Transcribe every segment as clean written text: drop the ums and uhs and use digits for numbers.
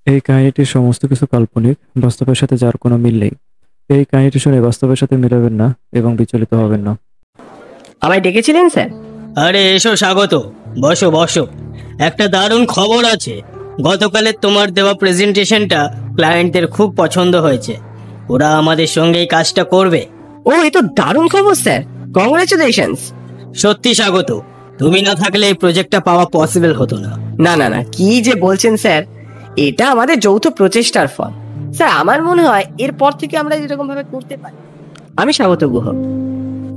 এই কাহিনীটির সমস্ত কিছু কাল্পনিক, বাস্তবের সাথে যার কোনো মিল নেই। এই কাহিনীটি শুনে বাস্তবের সাথে মিলাবেন না এবং বিচলিত হবেন না। আমায় ডেকেছিলেন স্যার? আরে এসো, স্বাগত। বসো বসো। একটা দারুণ খবর আছে। গতকালের তোমার দেওয়া প্রেজেন্টেশনটা ক্লায়েন্টদের খুব পছন্দ হয়েছে। ওরা আমাদের সঙ্গে এই কাজটা করবে। ও, এ তো দারুণ খবর স্যার, কংগ্রেচুলেশনস। সত্যি স্বাগত, তুমি না থাকলে এই প্রজেক্টটা পাওয়া পসিবল হতো না। না না না, কি যে বলছেন স্যার, এটা আমাদের যৌথ প্রচেষ্টার ফল। স্যার, আমার মনে হয় এরপর থেকে আমরা যেরকম ভাবে করতে পারি। আমি স্বাগত গুহ,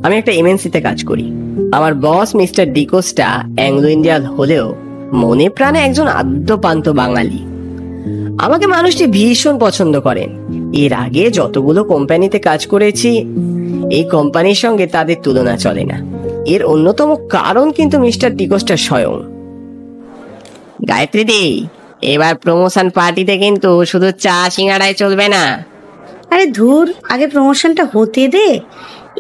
আমি একটা এমএনসিতে কাজ করি। আমার বস মিস্টার ডিকোস্টা অ্যাংলো ইন্ডিয়ান হলেও মনে প্রাণে একজন আদ্যপান্ত বাঙালি। আমাকে মানুষটি ভীষণ পছন্দ করেন। এর আগে যতগুলো কোম্পানিতে কাজ করেছি, এই কোম্পানির সঙ্গে তাদের তুলনা চলে না। এর অন্যতম কারণ কিন্তু মিস্টার ডিকোস্টা স্বয়ং। গায়ত্রী দি, এবার প্রমোশন পার্টিতে কিন্তু শুধু চা সিঙ্গাড়ায় চলবে না। আরে ধুর, আগে প্রমোশনটা হতে দে।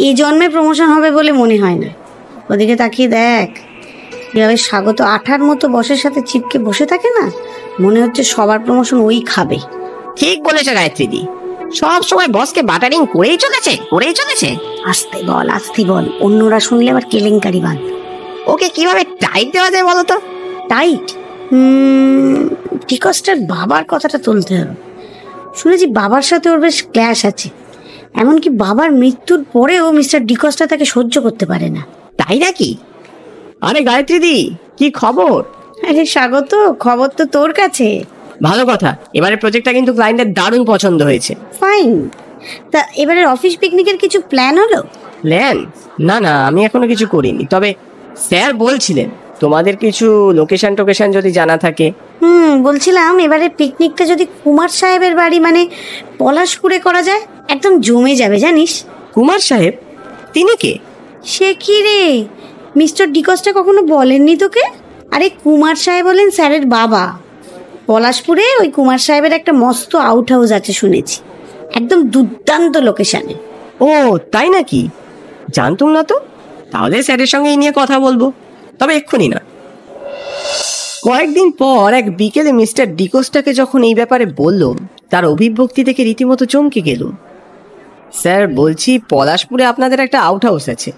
এই জন্মে প্রমোশন হবে বলে মনে হয় না। ওদিকে তাকিয়ে দেখ, কিভাবে স্বাগত আঠার মতো বসের সাথে চিপকে বসে থাকে না, মনে হচ্ছে সবার প্রমোশন ওই খাবে। ঠিক বলেছে গায়ত্রী দি, সব সময় বসকে বাটারিং করেই চলেছে। আস্তে বল, অন্যরা শুনলে আবার কেলেঙ্কারি বাঁধ। ওকে কিভাবে টাইট দেওয়া যায় বলো তো? টাইট? ডিকস্টার বাবার কথাটা তুলতে হবে। শুনেছি বাবার সাথে ওর বেশ ক্ল্যাশ আছে। এমনকি বাবার মৃত্যুর পরেও মিস্টার ডিকস্টা তাকে সহ্য করতে পারে না। তাই নাকি? আরে গায়ত্রী দি, কি খবর? আরে স্বাগত, খবর তো তোর কাছে। ভালো কথা, এবারে প্রজেক্টটা কিন্তু ক্লায়েন্টের দারুণ পছন্দ হয়েছে। ফাইন। তা এবারের অফিস পিকনিকের কিছু প্ল্যান হলো? প্ল্যান? না না, আমি এখনো কিছু করিনি। তবে স্যার বলছিলেন তোমাদের কিছু লোকেশন যদি জানা থাকে। বলছিলাম এবারে পিকনিকটা যদি কুমার সাহেবের বাড়ি মানে পলাশপুরে করা যায়, একদম জমে যাবে জানিস। কুমার সাহেব? তিনি কে? সে কি রে, মিস্টার ডিকস্টা কখনো বলেননি তোকে? আরে কুমার সাহেব হলেন স্যারের বাবা। পলাশপুরে ওই কুমার সাহেবের একটা মস্ত আউট হাউস আছে শুনেছি, একদম দুর্দান্ত লোকেশনে। ও তাই নাকি? জানতুম না তো। তাহলে স্যারের সঙ্গে এই নিয়ে কথা বলবো, তবে এক্ষুনি না। কয়েকদিন পর এক বিকেলে মিস্টার ডিকোস্টাকে যখন এই ব্যাপারে বললাম, তার অভিব্যক্তি থেকে রীতিমতো চমকে গেলুম। স্যার বলছি, পলাশপুরে আপনাদের একটা আউট হাউস আছে।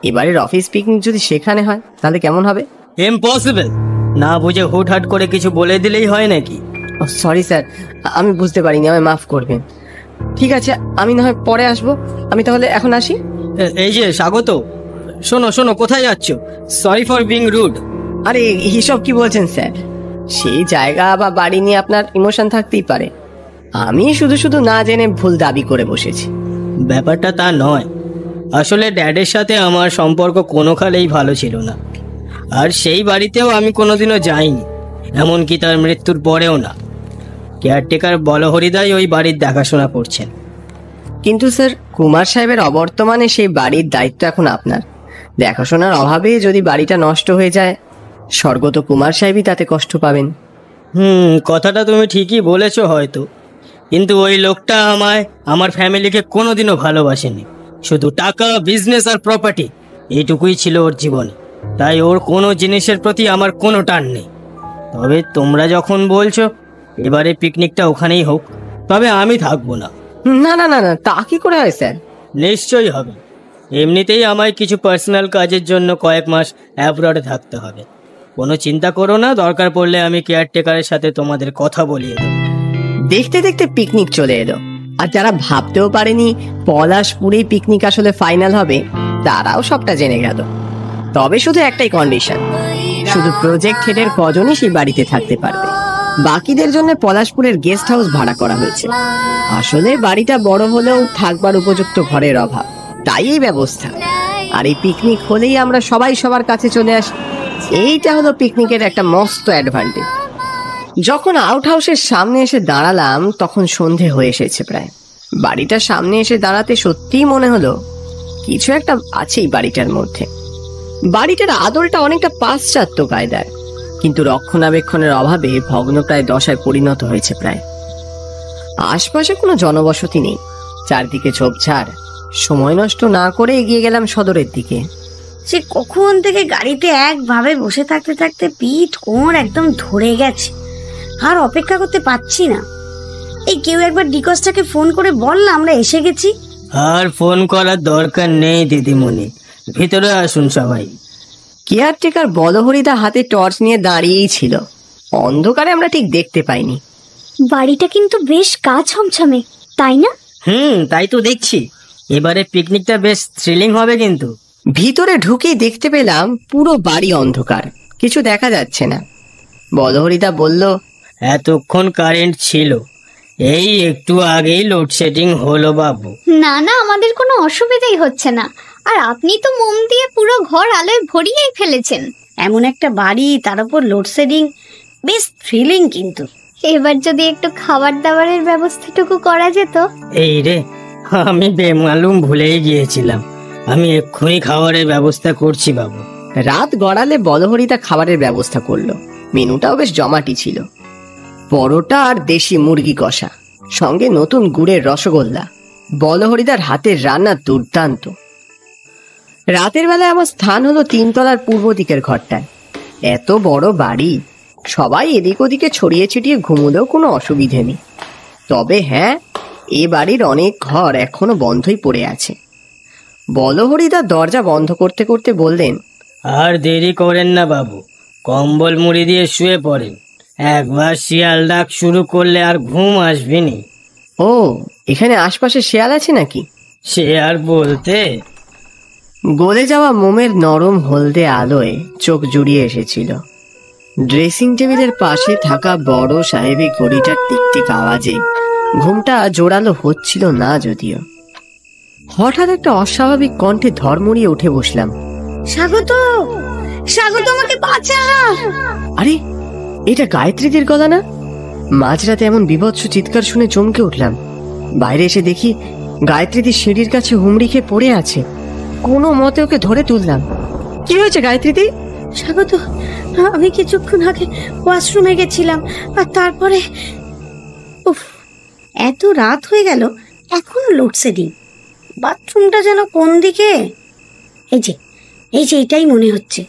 এবারের অফিস পিকনিক যদি সেখানে হয় তাহলে কেমন হবে? ইম্পসিবল। না বুঝে হুটহাট করে কিছু বলে দিলেই হয় নাকি? সরি স্যার, আমি বুঝতে পারিনি, আমায় মাফ করবেন। ঠিক আছে, আমি না হয় পরে আসবো। আমি তাহলে এখন আসি। এই যে স্বাগত, শোনো, কোথায় যাচ্ছ? Sorry for being rude. আরে এইসব কি বলছেন স্যার? সেই জায়গা বা বাড়ি নিয়ে আপনার ইমোশন থাকতেই পারে। আমি শুধু না জেনে ভুল দাবি করে বসেছি। ব্যাপারটা তা নয়। আসলে ড্যাডের সাথে আমার সম্পর্ক কোনো কালেই ভালো ছিল না, আর সেই বাড়িতেও আমি কোনোদিনও যাইনি, এমনকি তার মৃত্যুর পরেও না। কেয়ারটেকার বলহরিদাই ওই বাড়ির দেখাশোনা করছেন। কিন্তু স্যার, কুমার সাহেবের অবর্তমানে সেই বাড়ির দায়িত্ব এখন আপনার। দেখাশোনার অভাবে যদি বাড়িটা নষ্ট হয়ে যায়, স্বর্গত কুমার সাহেবই তাতে কষ্ট পাবেন। কথাটা তুমি ঠিকই বলেছো হয়তো, কিন্তু ওই লোকটা আমার ফ্যামিলিকে কোনোদিনও ভালোবাসেনি। শুধু টাকা, বিজনেস আর প্রপার্টি, এইটুকুই ছিল ওর জীবনে। তাই ওর কোনো জিনিসের প্রতি আমার কোনো টান নেই। তবে তোমরা যখন বলছো এবারে পিকনিকটা ওখানেই হোক, তবে আমি থাকবো না। না না না না, তা কি করে হয় স্যার? নিশ্চয়ই হবে। এমনিতেই আমায় কিছু পার্সোনাল কাজের জন্য কয়েক মাস অ্যাব্রডে থাকতে হবে। কোনো চিন্তা করো না, দরকার পড়লে আমি কেয়ারটেকারের সাথে তোমাদের কথা বলিয়ে দেব। দেখতে দেখতে পিকনিক চলে এলো, আর যারা ভাবতেও পারেনি পলাশপুরেই পিকনিক আসলে ফাইনাল হবে, তারাও সবটা জেনে গেল। তবে শুধু একটাই কন্ডিশন, শুধু প্রজেক্ট হেডের কজনই সেই বাড়িতে থাকতে পারবে। বাকিদের জন্য পলাশপুরের গেস্ট হাউস ভাড়া করা হয়েছে। আসলে বাড়িটা বড় হলেও থাকবার উপযুক্ত ঘরের অভাব, তাই এই ব্যবস্থা। আর এই পিকনিক হলেই আমরা সবাই সবার কাছে চলে আসি। এইটা হলো পিকনিকের একটা মস্ত অ্যাডভান্টেজ। যখন আউট হাউসের সামনে এসে দাঁড়ালাম, তখন সন্ধে হয়ে এসেছে প্রায়। বাড়িটার সামনে এসে দাঁড়াতে সত্যিই মনে হলো কিছু একটা আছেই বাড়িটার মধ্যে। বাড়িটার আদলটা অনেকটা পাশ্চাত্য কায়দার, কিন্তু রক্ষণাবেক্ষণের অভাবে ভগ্নপ্রায় দশায় পরিণত হয়েছে প্রায়। আশপাশে কোনো জনবসতি নেই, চারদিকে ঝোপঝাড়। সময় নষ্ট না করে এগিয়ে গেলাম সদরের দিকে। সে কখন থেকে গাড়িতে একভাবে বসে থাকতে থাকতে পিঠ কোমর একদম ধরে গেছে। আর অপেক্ষা করতে পারছি না। এই কেউ একবার ডিকসটাকে ফোন করে বল না আমরা এসে গেছি। আর ফোন করার দরকার নেই দিদিমণি, ভিতরে আসুন সবাই। কেয়ারটেকার বলহরিদা হাতে টর্চ নিয়ে দাঁড়িয়েই ছিল। অন্ধকারে আমরা ঠিক দেখতে পাইনি। বাড়িটা কিন্তু বেশ গা ছমছমে, তাই না? তাই তো দেখছি। এবারে পিকনিকটা বেশ থ্রিলিং হবে কিন্তু। ভিতরে ঢুকেই দেখতে পেলাম পুরো বাড়ি অন্ধকার, কিছু দেখা যাচ্ছে না। বলহরিদা বলল, এতক্ষণ কারেন্ট ছিল, এই একটু আগেই লোডশেডিং হলো বাবু। না না, আমাদের কোনো অসুবিধাই হচ্ছে না। আর আপনি তো মোম দিয়ে পুরো ঘর আলোয় ভরিয়েই ফেলেছেন। এমন একটা বাড়ি, তার উপর লোডশেডিং, বেশ থ্রিলিং কিন্তু। এবার যদি একটু খাবার দাবারের ব্যবস্থাটুকু করা যেত। এই রে, আমি বেমালুম ভুলেই গিয়েছিলাম। আমি এক্ষুনি খাবারের ব্যবস্থা করছি বাবু। রাত গড়ালে বলহরিদা খাবারের ব্যবস্থা করলো। মেনুটাও বেশ জমাটি ছিল। পরোটা আর দেশি মুরগি কষা, সঙ্গে নতুন গুড়ের রসগোল্লা। বলহরিদার হাতের রান্না দুর্দান্ত। রাতের বেলায় আমার স্থান হলো 3 তলার পূর্ব দিকের ঘরটায়। এত বড় বাড়ি, সবাই এদিক ওদিকে ছড়িয়ে ছিটিয়ে ঘুমোলেও কোনো অসুবিধে নেই। তবে হ্যাঁ, এ বাড়ির অনেক ঘর এখনো বন্ধই পড়ে আছে। বলহরিদা দরজা বন্ধ করতে করতে বললেন, আর দেরি করেন না বাবু, কম্বল মুড়ি দিয়ে শুয়ে পড়েন। একবার শিয়াল ডাক শুরু করলে আর ঘুম আসবে নি। ও, এখানে আশপাশে শেয়াল আছে নাকি? সে আর বলতে। গলে যাওয়া মোমের নরম হলদে আলোয় চোখ জুড়িয়ে এসেছিল। ড্রেসিং টেবিলের পাশে থাকা বড় সাহেবী ঘড়িটার টিকটিক আওয়াজে ঘুমটা জোরালো হচ্ছিল না যদিও। হঠাৎ একটা অস্বাভাবিক কণ্ঠে ধর্মড়িয়ে উঠে বসলাম। স্বাগত, স্বাগত, আমাকে বাঁচা। আরে, এটা গায়ত্রীদের গলা না? মাঝরাতে এমন বীভৎস চিৎকার শুনে চমকে উঠলাম। বাইরে এসে দেখি গায়ত্রীদি সিঁড়ির কাছে হুমড়ি খেয়ে পড়ে আছে। কোনো মতে ওকে ধরে তুললাম। কি হয়েছে গায়ত্রীদি? স্বাগত, আমি কিছুক্ষণ আগে ওয়াশরুমে গেছিলাম, আর তারপরে উফ, এত রাত হয়ে গেল, এখনো লোডশেডিং। বাথরুমটা যেন কোন দিকে? এই যে এটাই মনে হচ্ছে।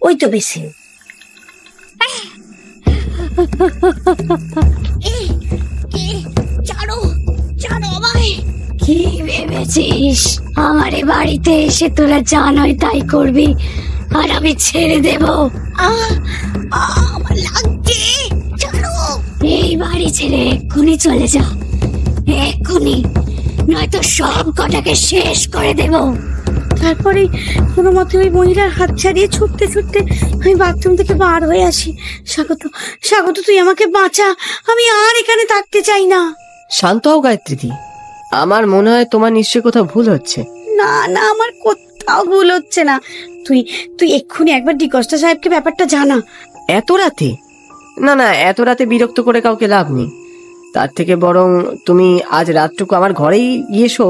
ওই তো বেশি। কি ভেবেছিস আমার এ বাড়িতে এসে তোরা জানোই তাই করবি আর আমি ছেড়ে দেব? আমার লাগছে, ছাড়ো। এই বাড়ি ছেড়ে এক্ষুনি চলে যা, এক্ষুনি, নয়তো সব কটাকে শেষ করে দেব। তারপরে কোনো মতে ওই মহিলার হাত ছাড়িয়ে ছুটতে ছুটতে আমি বাথরুম থেকে বার হয়ে আসি। স্বাগত, স্বাগত, তুই আমাকে বাঁচা, আমি আর এখানে থাকতে চাই না। শান্ত হও গায়ত্রীদি, আমার মনে হয় তোমার নিশ্চয়ই কোথাও ভুল হচ্ছে। না না, আমার কোথাও ভুল হচ্ছে না। তুই তুই এক্ষুনি একবার ডিকস্টা সাহেবকে ব্যাপারটা জানা। এত রাতে? না না, এত রাতে বিরক্ত করে কাউকে লাভ নেই। তার থেকে বরং তুমি আজ রাতটুকু আমার ঘরেই গিয়ে শো,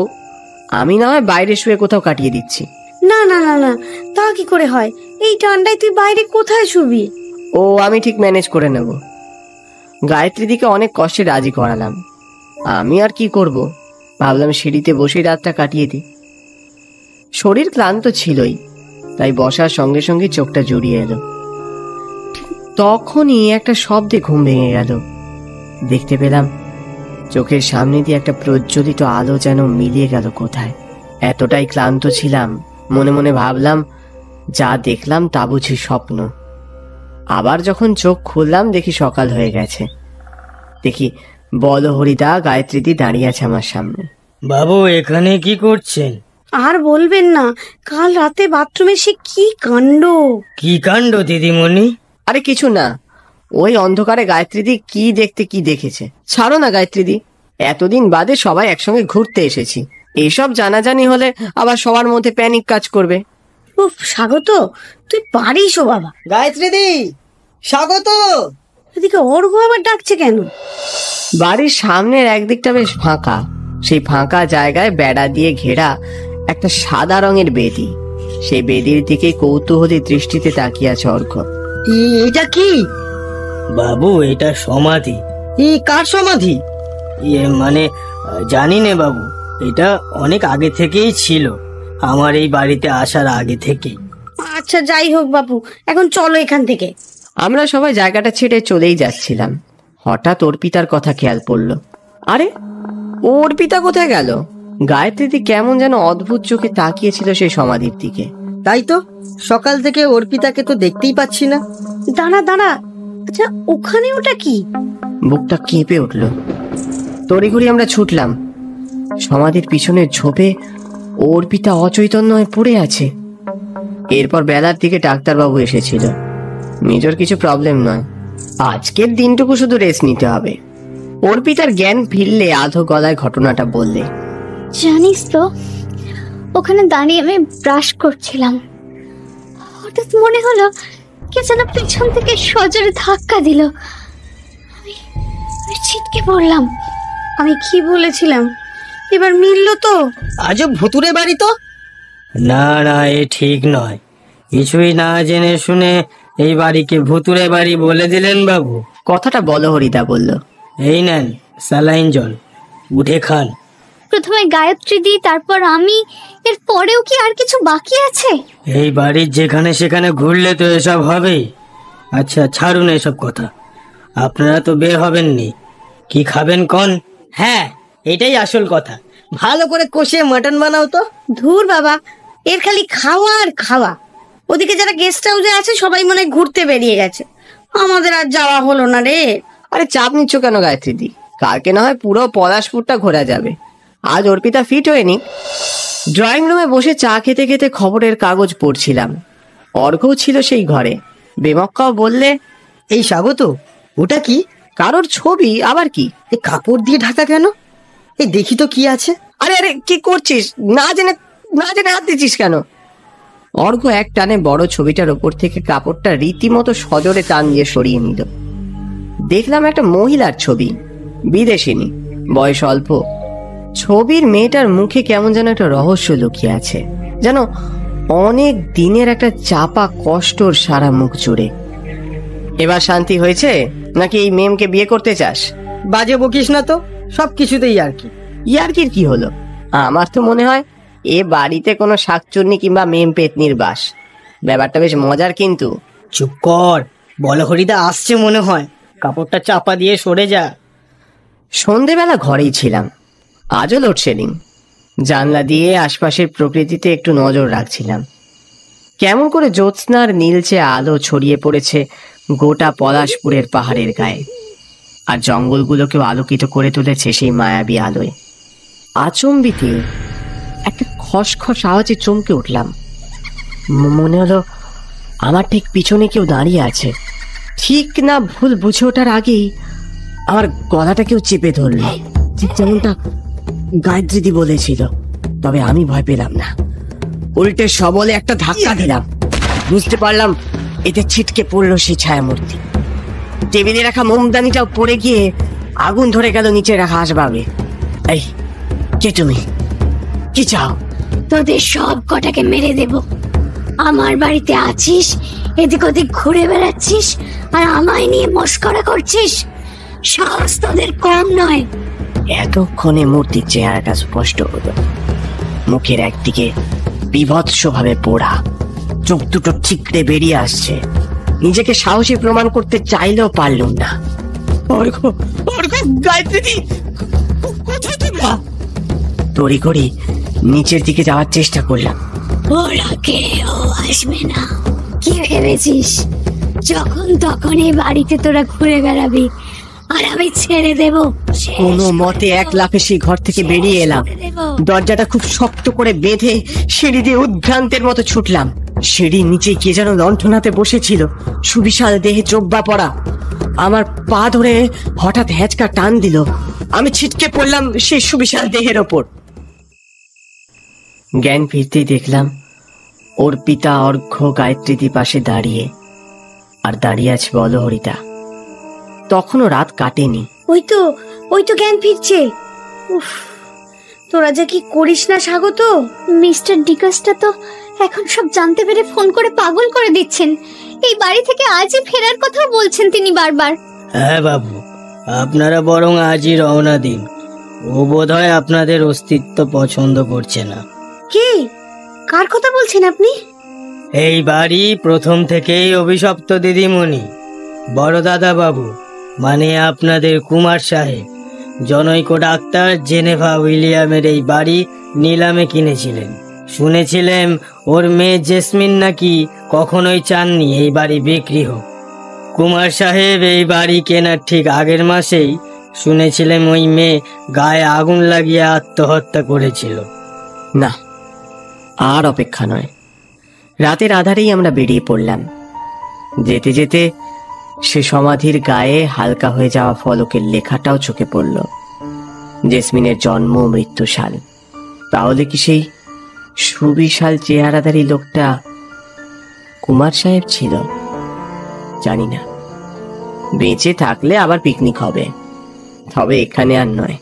আমি না হয় বাইরে শুয়ে কোথাও কাটিয়ে দিচ্ছি। না না না না, তা কি করে হয়? এই ঠান্ডায় তুই বাইরে কোথায় শুবি? ও, আমি ঠিক ম্যানেজ করে নেব। গায়ত্রীদিকে অনেক কষ্টে রাজি করালাম। আমি আর কি করব, ভাবলাম সিঁড়িতে বসেই রাতটা কাটিয়ে দিই। শরীর ক্লান্ত ছিলই, তাই বসার সঙ্গে সঙ্গে চোখটা জড়িয়ে এলো। তখনই একটা শব্দে ঘুম ভেঙে গেল। দেখতে পেলাম চোখের সামনে দিয়ে একটা প্রজ্বলিত আলো যেন মিলিয়ে গেল কোথায়। এতটাই ক্লান্ত ছিলাম, মনে মনে ভাবলাম যা দেখলাম তা বুঝি স্বপ্ন। আবার যখন চোখ খুললাম দেখি সকাল হয়ে গেছে। দেখি বলহরিদা গায়ত্রীদি দাঁড়িয়ে আছে আমার সামনে। বাবু, এখানে কি করছেন? আর বলবেন না, কাল রাতে বাথরুমে সে কি কাণ্ড। কি কাণ্ড দিদিমণি? আরে কিছু না, ওই অন্ধকারে গায়ত্রীদি কি দেখতে কি দেখেছে। ছাড়ো না গায়ত্রীদি, এতদিন বাদে সবাই একসঙ্গে ঘুরতে এসেছি, এইসব জানাজানি হলে আবার সবার মধ্যে প্যানিক কাজ করবে। উফ, স্বাগত, তুই পারিস ও বাবা। গায়ত্রীদি, স্বাগত। এদিকে অর্ঘ আবার ডাকছে কেন? বাড়ির সামনের একদিকটা বেশ ফাঁকা, সেই ফাঁকা জায়গায় বেড়া দিয়ে ঘেরা একটা সাদা রঙের বেদি। সেই বেদির দিকে কৌতূহলী দৃষ্টিতে তাকিয়ে আছে অর্ঘ। এটা কি? বাবু, এটা সমাধি। কার সমাধি? মানে জানি না বাবু, এটা অনেক আগে থেকেই ছিল, আমার এই বাড়িতে আসার আগে থেকেই। আচ্ছা, যাই হোক বাবু, এখন চলো এখান থেকে। আমরা সবাই জায়গাটা ছেড়ে চলেই যাচ্ছিলাম। হঠাৎ অর্পিতার কথা খেয়াল পড়ল। আরে, অর্পিতা কোথায় গেল? গায়ত্রীদি কেমন যেন অদ্ভুত চোখে তাকিয়েছিল সেই সমাধির দিকে। তাই তো, সকাল থেকে অর্পিতাকে তো দেখতেই পাচ্ছি না। দাঁড়া দাঁড়া, আচ্ছা ওখানে ওটা কি? বুকটা কেঁপে উঠল। তড়িঘড়ি আমরা ছুটলাম। সমাধির পিছনে ঝোপে অর্পিতা অচৈতন্য হয়ে পড়ে আছে। এরপর বেলার দিকে ডাক্তারবাবু এসেছিল। মেজর কিছু প্রবলেম নয়, আজকের দিনটুকু শুধু রেস্ট নিতে হবে। অর্পিতার জ্ঞান ফিরলে আধো গলায় ঘটনাটা বললে। জানিস তো, ওখানে দাঁড়িয়ে আমি ব্রাশ করছিলাম, হঠাৎ মনে হলো কে যেন পিছন থেকে সজোরে ধাক্কা দিল। আমি ছিটকে পড়লাম। আমি কি বলেছিলাম? এবার মিললো তো? আজও ভুতুরে বাড়ি তো? না না, এ ঠিক নয়। কিছুই না জেনে শুনে এই বাড়িকে ভুতুরে বাড়ি বলে দিলেন বাবু। কথাটা বলো, হরিদা বলল। এই নেন স্যালাইন জল, উঠে খান। প্রথমে গায়ত্রী দি, তারপর আমি, এর পরেও কি আর কিছু বাকি আছে? এই বাড়ির যেখানে সেখানে ঘুরলে তো এসব হবেই। আচ্ছা ছাড়ুন এসব কথা, আপনারা তো বের হবেননি, কি খাবেন কোন? হ্যাঁ, এটাই আসল কথা। ভালো করে কষিয়ে মাটন বানাও তো। ধুর বাবা, এর খালি খাওয়া আর খাওয়া। ওদিকে যারা গেস্ট হাউসে আছে সবাই মনে হয় ঘুরতে বেরিয়ে গেছে, আমাদের আর যাওয়া হলো না রে। আরে চাপ নিচ্ছ কেন গায়ত্রীদি? কালকে না হয় পুরো পলাশপুরটা ঘোরা যাবে। আজ অর্পিতা ফিট হয়নি। ড্রয়িং রুমে বসে চা খেতে খেতে খবরের কাগজ পড়ছিলাম। অর্ঘ্যও ছিল সেই ঘরে। বেমক্কাও বললে, এই স্বাগত, ওটা কি? কারোর ছবি আবার কি? এই কাপড় দিয়ে ঢাকা কেন? এই দেখি তো কি আছে। আরে আরে, কি করছিস? না জেনে হাত দিচ্ছিস কেন? অর্ঘ্য এক টানে বড় ছবিটার ওপর থেকে কাপড়টা রীতিমতো সজোরে টান দিয়ে সরিয়ে নিল। দেখলাম একটা মহিলার ছবি, বিদেশিনী, বয়স অল্প। ছবির মেয়েটার মুখে কেমন যেন একটা রহস্য লুকিয়ে আছে, যেন অনেক দিনের একটা চাপা কষ্টর সারা মুখ জুড়ে। এবার শান্তি হয়েছে নাকি এই মেমকে বিয়ে করতে চাস? বাজে বকিস না তো, সব কিছুতেই আর কি। ইয়ার্কির কি হলো? আমার তো মনে হয় এ বাড়িতে কোনো শাকচুন্নি কিংবা মেম পেতনির বাস। ব্যাপারটা বেশ মজার কিন্তু। চুপ কর, বল হরিদা আসছে মনে হয়, কাপড়টা চাপা দিয়ে সরে যা। সন্ধেবেলা ঘরেই ছিলাম। আজও লোডশেডিং। জানলা দিয়ে আশপাশের প্রকৃতিতে একটু নজর রাখছিলাম। কেমন করে জ্যোৎস্নার নীলচে আলো ছড়িয়ে পড়েছে গোটা পলাশপুরের পাহাড়ের গায়ে, আর জঙ্গলগুলোকেও আলোকিত করে তুলেছে সেই মায়াবী আলোয়। আচম্বিতে একটা খসখস আওয়াজে চমকে উঠলাম। মনে হলো আমার ঠিক পিছনে কেউ দাঁড়িয়ে আছে। ঠিক না ভুল বুঝে ওঠার আগেই আমার গলাটা কেউ চেপে ধরল, ঠিক যেমনটা গায়ত্রীদি বলেছিল। তবে আমি ভয় পেলাম না, উল্টে সবলে একটা ধাক্কা দিলাম। বুঝতে পারলাম এতে ছিটকে পড়লো সেই ছায়ামূর্তি। টেবিলে রাখা মোমদানিটাও পড়ে গিয়ে আগুন ধরে গেল নিচে রাখা আসবাবে। এই, কে তুমি? কি চাও? তোদের সব কটাকে মেরে দেব। আমার বাড়িতে আছিস, এদিক ওদিক ঘুরে বেড়াচ্ছিস, আর আমায় নিয়ে মস্করা করছিস। সাহস তোদের কম নয়। এতক্ষণে মূর্তির চেহারাটা স্পষ্ট হলো। মুখের একদিকে বিভৎস ভাবে পোড়া, চোখ দুটো ঠিকরে বেরিয়ে আসছে। নিজেকে সাহসী প্রমাণ করতে চাইলেও পারলুম না। তড়ি করি নিচের দিকে যাওয়ার চেষ্টা করলাম। ওরা কেউ আসবে না। কি ভেবেছিস যখন তখন এই বাড়িতে তোরা ঘুরে বেড়াবি আর আমি ছেড়ে দেব? কোনো মতে এক লাফে সেই ঘর থেকে বেরিয়ে এলাম। দরজাটা খুব শক্ত করে বেঁধে সিঁড়ি দিয়ে উদ্ভ্রান্তের মতো ছুটলাম। সিঁড়ির নিচে কে যেন লণ্ঠনাতে বসেছিল, সুবিশাল দেহে চোব্বা পড়া। আমার পা ধরে হঠাৎ হ্যাচকা টান দিল। আমি ছিটকে পড়লাম সেই সুবিশাল দেহের ওপর। জ্ঞান ফিরতেই দেখলাম অর্পিতা, অর্ঘ্য, গায়ত্রীদি পাশে দাঁড়িয়ে। আর দাঁড়িয়ে আছে বলো হরিতা। তখনও রাত কাটেনি। ওই তো জ্ঞান ফিরছে। উফ, তোরা যে কি করিস না স্বাগত। মিস্টার ডিকাস্টা তো এখন সব জানতে পেরে ফোন করে পাগল করে দিচ্ছেন। এই বাড়ি থেকে আজই ফেরার কথা বলছেন তিনি বারবার। হ্যাঁ বাবু, আপনারা বরং আজই রওনা দিন। ও বোধহয় আপনাদের অস্তিত্ব পছন্দ করছে না। কে? কার কথা বলছেন আপনি? এই বাড়ি প্রথম থেকেই অভিশপ্ত দিদিমণি, বড় দাদা বাবু, মানে আপনাদের কুমার সাহেব জনৈক ডাক্তার জেনেভা উইলিয়ামের এই বাড়ি নিলামে কিনেছিলেন। শুনেছিলেন ওর মেয়ে জেসমিন নাকি কখনোই চাননি এই বাড়ি বিক্রি হোক। কুমার সাহেব এই বাড়ি কেনার ঠিক আগের মাসেই শুনেছিলেন ওই মেয়ে গায়ে আগুন লাগিয়ে আত্মহত্যা করেছিল। না, আর অপেক্ষা নয়। রাতের আধারেই আমরা বেরিয়ে পড়লাম। যেতে যেতে সে সমাধির গায়ে হালকা হয়ে যাওয়া ফলকের লেখাটাও চোখে পড়ল, জেসমিনের জন্ম ও মৃত্যু সাল। তাহলে কি সেই সুবিশাল চেহারাধারী লোকটা কুমার সাহেব ছিল? জানি না। বেঁচে থাকলে আবার পিকনিক হবে, তবে এখানে আর নয়।